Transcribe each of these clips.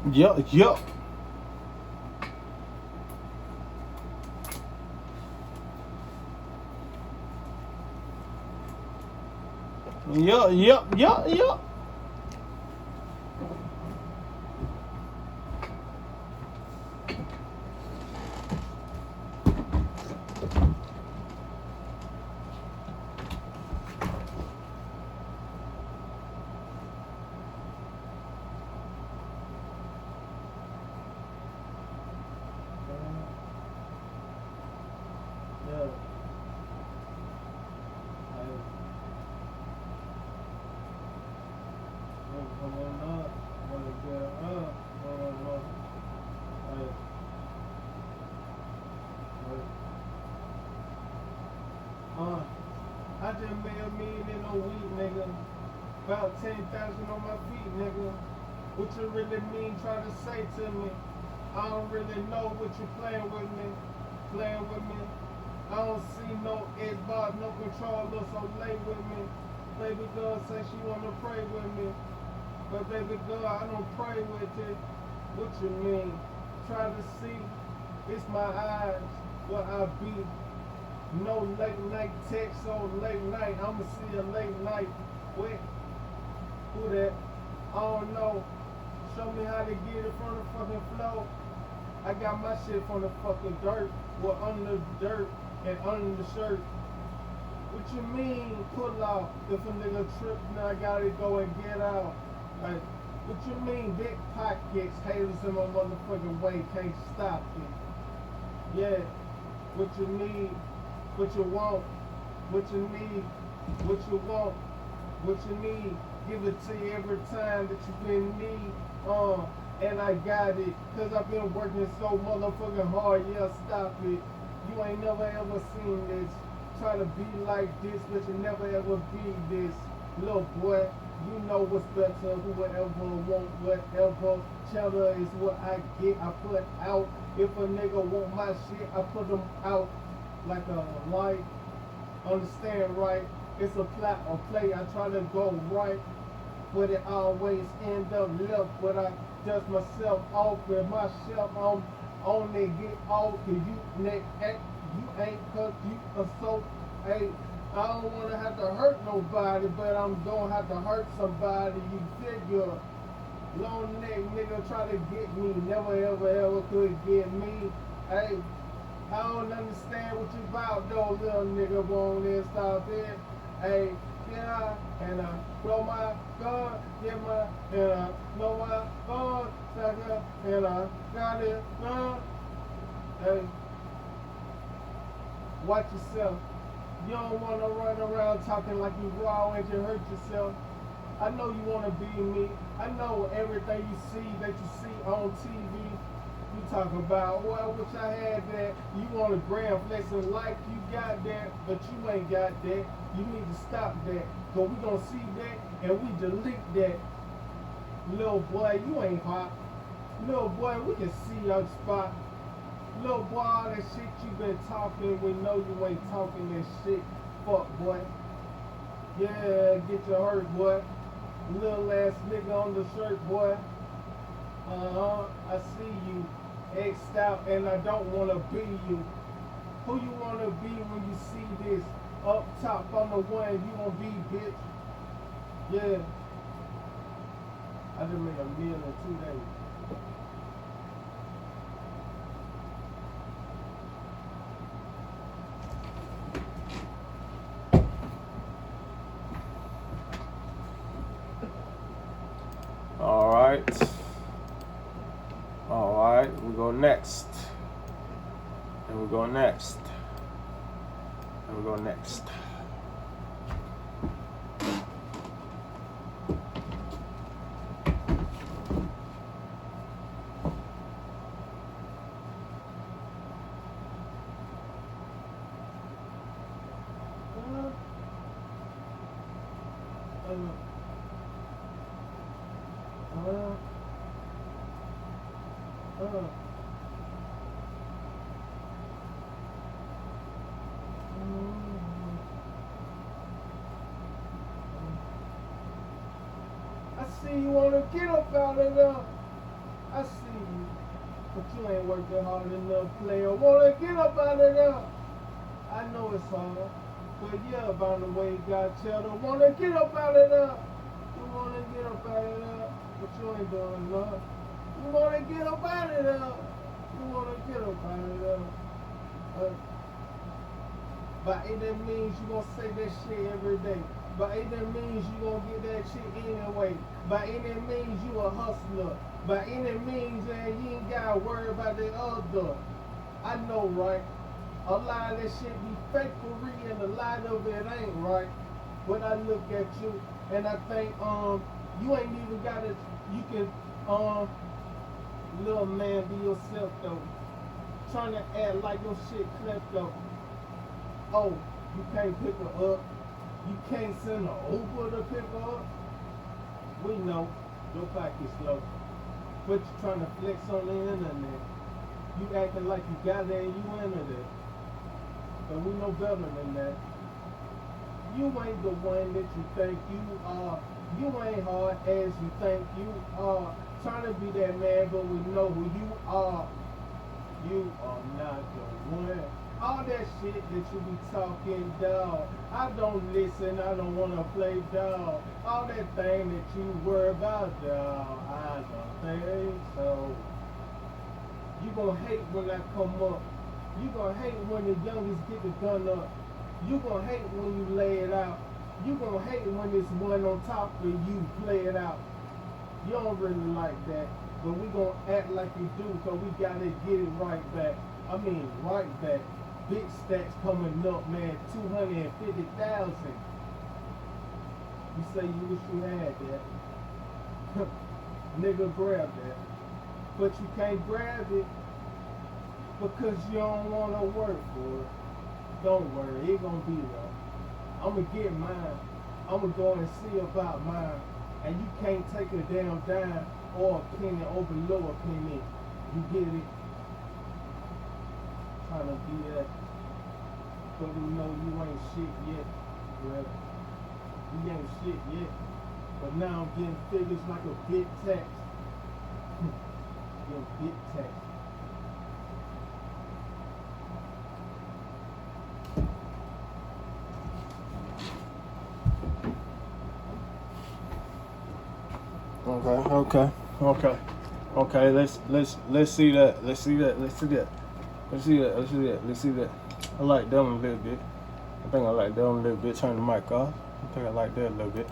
Yeah, yeah. Yeah, yeah, yeah, yeah. Yeah. Come on up. Wanna get up. Hey, hey. I just made a million in a week, nigga. About 10,000 on my feet, nigga. What you really mean trying to say to me? I don't really know what you playing with me. Playing with me. I don't see no Xbox, no controller, so lay with me. Baby girl say she wanna pray with me. But baby girl, I don't pray with it. What you mean? Try to see. It's my eyes, what I be. No late night text on late night. I'ma see a late night. Wait, who that? I don't know. Show me how to get it from the fucking flow. I got my shit from the fucking dirt. Well, under the dirt and under the shirt. What you mean, pull out? If a nigga trip, now I gotta go and get out. Like, what you mean, big pockets, haters in my motherfucking way, can't stop it. Yeah, what you need, what you want, what you need, what you want, what you need. Give it to you every time that you been need. And I got it, cause I've been working so motherfucking hard, yeah, stop it. You ain't never ever seen this. Try to be like this, but you never ever be this. Little boy, you know what's better, whoever want whatever. Cheddar is what I get, I put out. If a nigga want my shit, I put them out like a light. Understand right? It's a plot or play, I try to go right. But it always end up left, but I dust myself off with myself on they get off, cause you ain't cause you assault. Hey, I don't wanna have to hurt nobody, but I'm gonna have to hurt somebody, you figure. Long neck nigga try to get me, never ever ever could get me. Hey, I don't understand what you about though, little nigga won't let stop it. Hey, yeah, and I blow my gun, get my, and I blow my gun, sucker, and I got it, hey, watch yourself. You don't want to run around talking like you raw and you hurt yourself. I know you want to be me. I know everything you see that you see on TV. You talk about, well, I wish I had that. You want to gram flexing like you got that, but you ain't got that. You need to stop that. Cause we gonna see that and we delete that. Little boy, you ain't hot. Little boy, we can see your spot. Little boy, all that shit you been talking, we know you ain't talking that shit. Fuck, boy. Yeah, get your hurt, boy. Little ass nigga on the shirt, boy. I see you. X'd out and I don't wanna be you. Who you wanna be when you see this? Up top, I'm the one you wanna be, bitch. Yeah. I just made a meal in 2 days. All right. All right. We go next. And we go next. And we go next. I see you wanna get up out of there. I see you, but you ain't working hard enough, player. Wanna get up out of there? I know it's hard, but yeah, about the way you got cheddar. Wanna get up out of there? You wanna get up out of there, but you ain't doing enough. You wanna get up out of there? You wanna get up out of there? By any means, you gonna say that shit every day. By any means, you gonna get that shit anyway. By any means, you a hustler. By any means, and you ain't gotta worry about the other. I know, right? A lot of that shit be fakery and a lot of it ain't right. But I look at you and I think, you ain't even gotta, you can, little man, be yourself though. Trying to act like your shit klepto. Oh, you can't pick her up. You can't send an Uber to pick her up. We know your pocket's slow, but you trying to flex on the internet. You acting like you got there and you into that. But we know better than that. You ain't the one that you think you are. You ain't hard as you think you are. Trying to be that man, but we know who you are. You are not the one. All that shit that you be talking, dog. I don't listen, I don't wanna play dog. All that thing that you worry about, dog. I don't think so. You gonna hate when I come up. You gonna hate when the youngest get the gun up. You gonna hate when you lay it out. You gonna hate when this one on top of you play it out. You don't really like that, but we gonna act like you do, cause we gotta get it right back. I mean, right back. Big stacks coming up, man, 250,000. You say you wish you had that. Nigga, grab that. But you can't grab it because you don't want to work for it. Don't worry, it gonna be there. I'm gonna get mine. I'm gonna go and see about mine. And you can't take a damn dime or a penny over low a penny. You get it? Trying to be that. But we know you ain't shit yet. Well, you ain't shit yet. But now I'm getting figures like a big tax. Getting big tax. Okay. Let's see that. I like that one a little bit. I think I like that one a little bit. Turn the mic off. I think I like that a little bit.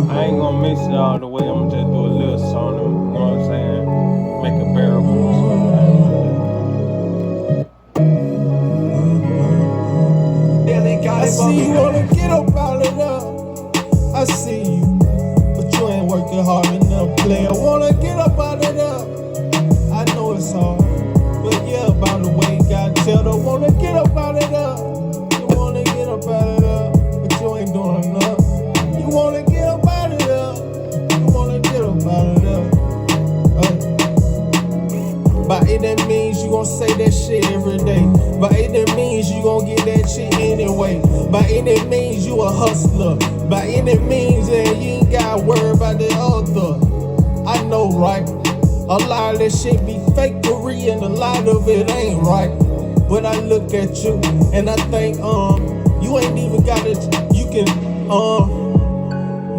I ain't gonna mix it all the way. I'm gonna just do a little song. You know what I'm saying? Make a bearable or something. I see you wanna get up out of there. I see you, but you ain't working hard enough, player. Wanna get up out of there. I know it's hard, but yeah, about the way you got cheddar. Wanna get up out of there. You wanna get up out of there, but you ain't doing enough. You wanna get up out of there. You wanna get up out of there. By any means, you gon' say that shit every day. By any means, you gon' get that shit anyway. By any means, you a hustler. By any means, and you ain't gotta worry about the other. I know, right? A lot of that shit be fakery and a lot of it ain't right. But I look at you and I think, you ain't even gotta, you can,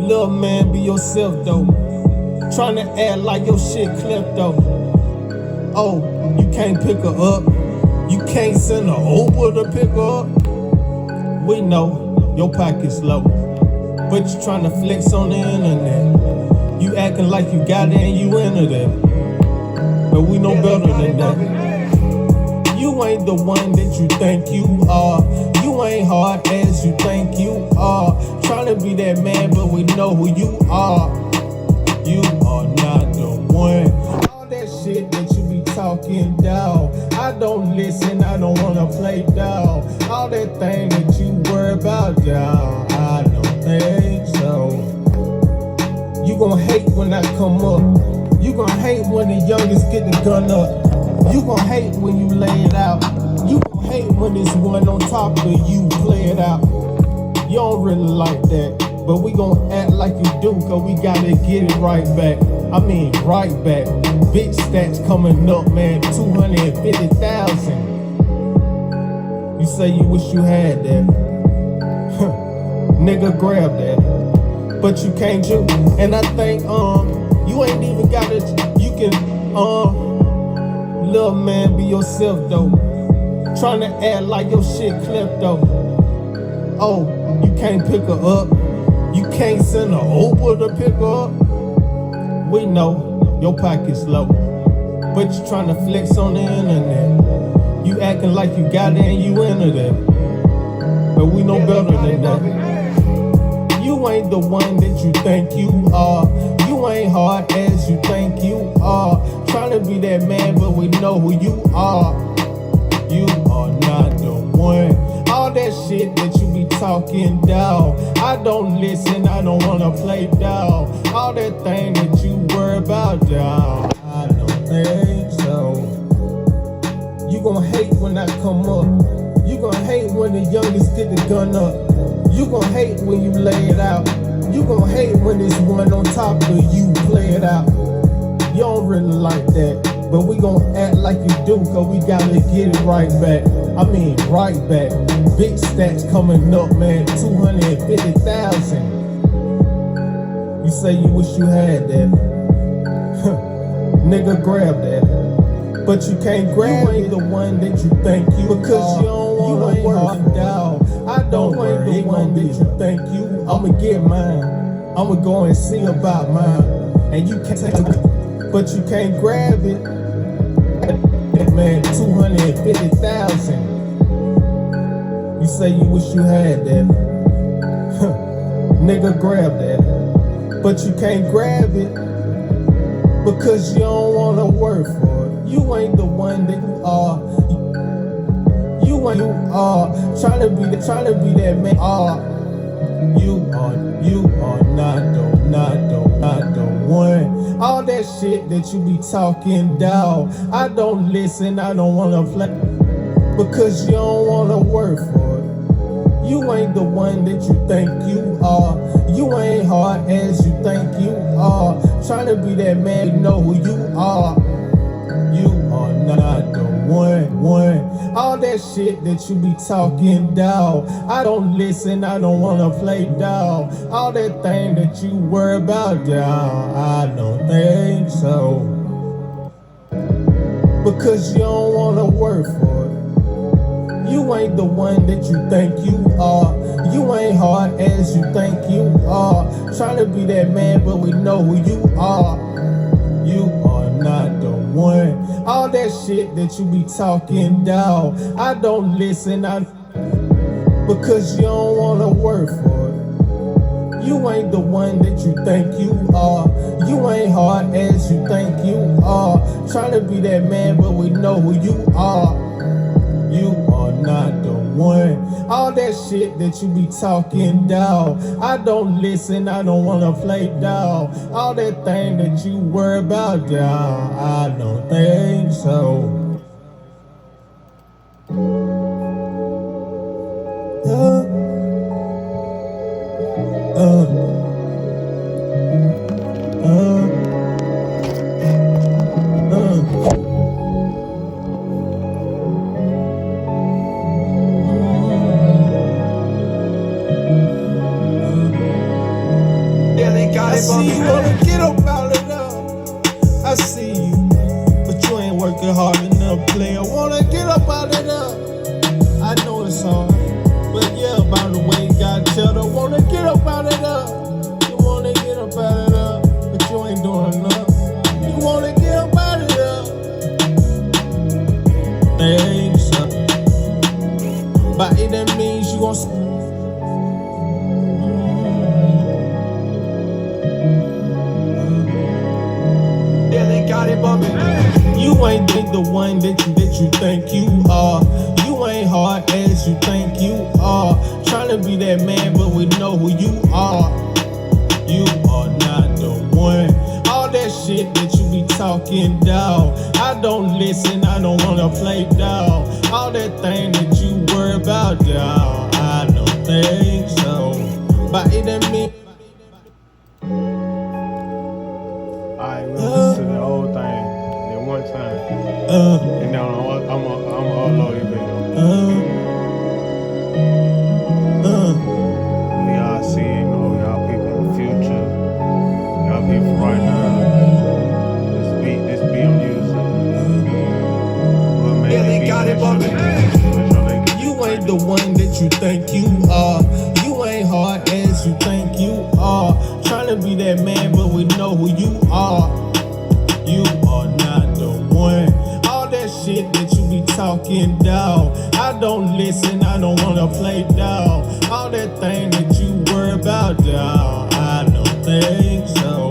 little man, be yourself though. Tryna act like your shit klepto. Oh, you can't pick her up. You can't send an Uber to pick her up. We know your pocket's low, but you tryna flex on the internet. You acting like you got it and you into that, but we know better than that. You ain't the one that you think you are. You ain't hard as you think you are. Tryna be that man, but we know who you are. You are not the one. All that shit that you be talking, dawg, I don't listen, I don't wanna play, dawg. All that thing that you worry about, dawg, I don't think so. You gon' hate when I come up. You gon' hate when the youngest get the gun up. You gon' hate when you lay it out. You gon' hate when this one on top of you play it out. You don't really like that, but we gon' act like you do, cause we gotta get it right back. I mean, right back. Big stats coming up, man, 250,000. You say you wish you had that. Nigga, grab that. But you can't do. And I think, you ain't even got it. You can, little man, be yourself, though. Tryna act like your shit klepto. Oh, you can't pick her up. You can't send her Uber to pick her up. We know your pocket's low, but you tryna flex on the internet. You acting like you got it and you into that, but we know better than that. You ain't the one that you think you are. You ain't hard as you think you are. Tryna be that man, but we know who you are. You are not the one. All that shit that you be talking, dawg, I don't listen, I don't wanna play, dawg. All that thing that you worry about, dawg, I don't think so. You gon' hate when I come up. You gon' hate when the youngest get the gun up. You gon' hate when you lay it out. You gon' hate when this one on top of you play it out. You don't really like that, but we gon' act like you do, cause we gotta get it right back. I mean, right back. Big stats coming up, man, 250,000. You say you wish you had that. Nigga, grab that. But you can't grab. You ain't the one that you think you because you don't wanna work, dawg. I don't ain't the one that you think you. I'ma get mine. I'ma go and see about mine. And you can't take it, but you can't grab it. Man, 250,000. You say you wish you had that. Nigga, grab that. But you can't grab it because you don't wanna work for it. You ain't the one that you are. You ain't you are tryna be that man. You are not the one. All that shit that you be talking, dawg, I don't listen, I don't wanna play because you don't wanna work for it. You ain't the one that you think you are. You ain't hard as you think you are. Tryna be that man, you know who you are. You are not the one. All that shit that you be talking, dawg, I don't listen, I don't wanna play, dawg. All that thing that you worry about, dawg, I don't think so. Because you don't wanna work for it. You ain't the one that you think you are. You ain't hard as you think you are. Tryna be that man, but we know who you are. You are not the one. All that shit that you be talking, dawg, I don't listen, because you don't wanna work for it. You ain't the one that you think you are. You ain't hard as you think you are. Tryna be that man, but we know who you are. You are not the one. All that shit that you be talking, dawg, I don't listen, I don't wanna play, dawg. All that thing that you worry about, dawg, I don't think so. I see you wanna get up out of there. I see you, but you ain't working hard enough, player. Wanna get up out of there. I know it's hard, but yeah, about wanna get up out of there. You wanna get up out of there, but you ain't doing enough. You wanna get up out of there. Things up. By it that means you gon' got it bumping. You ain't the one that you think you are. You ain't hard as you think you are. Tryna be that man, but we know who you are. You are not the one. All that shit that you be talking down, I don't listen, I don't wanna play down. All that thing that you worry about down, I don't think so. By it that mean. Alright, we'll listen to the whole thing at one time. And then I'm gonna upload this video. Y'all see, you know, y'all people in the future. Y'all people right now. This beat I'm using. We'll make the beat. You ain't the one that you think you are. You ain't hard as you think you are. Tryna be that man, but we know who you are. You are not the one. All that shit that you be talking down, I don't listen, I don't wanna play down. All that thing that you worry about down, I don't think so.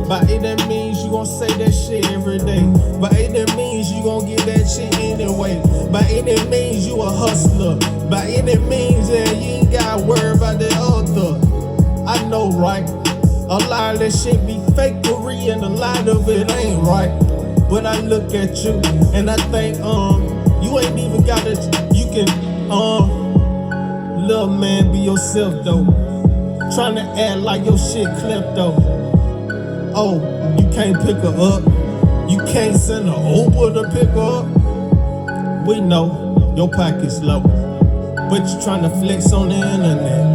By it that means you gon' say that shit every day. By it that means you gon' get that shit anyway. By it that means you a hustler. By it that means that you ain't gotta worry about the other. I know, right? A lot of that shit be fakery and a lot of it ain't right. But I look at you and I think, you ain't even gotta, you can, little man, be yourself though. Tryna act like your shit klepto. Oh, you can't pick her up. You can't send her Uber to pick her up. We know your pocket's low, but you tryna flex on the internet.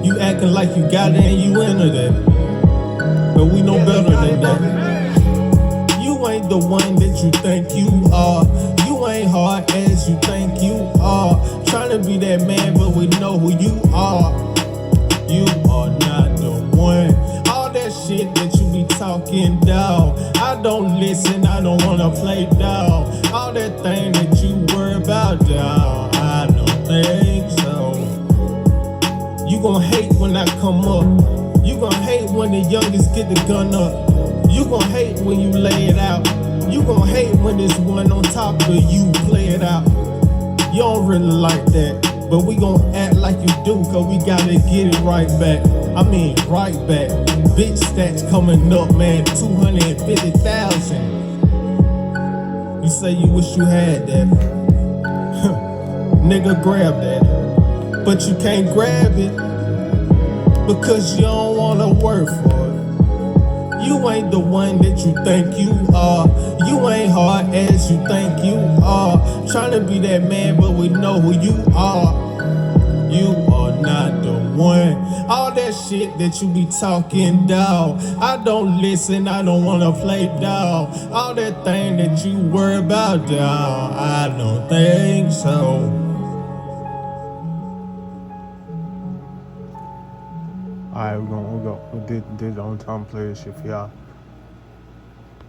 You acting like you got it and you into that. But we know better than that. You ain't the one that you think you are. You ain't hard as you think you are. Tryna be that man, but we know who you are. You are not the one. All that shit that you be talking down, I don't listen, I don't wanna play down. All that thing that you worry about down, I don't think so. You gon' hate when I come up. You gon' hate when the youngest get the gun up. You gon' hate when you lay it out. You gon' hate when this one on top of you play it out. You don't really like that, but we gon' act like you do, cause we gotta get it right back. I mean, right back. Big stats coming up, man, 250,000. You say you wish you had that. Nigga, grab that. But you can't grab it because you don't wanna work for it. You ain't the one that you think you are. You ain't hard as you think you are. Tryna be that man, but we know who you are. You are not the one. All that shit that you be talking down, I don't listen, I don't wanna play down. All that thing that you worry about down, I don't think so. Alright, we're gonna this the only time I play this shit for y'all.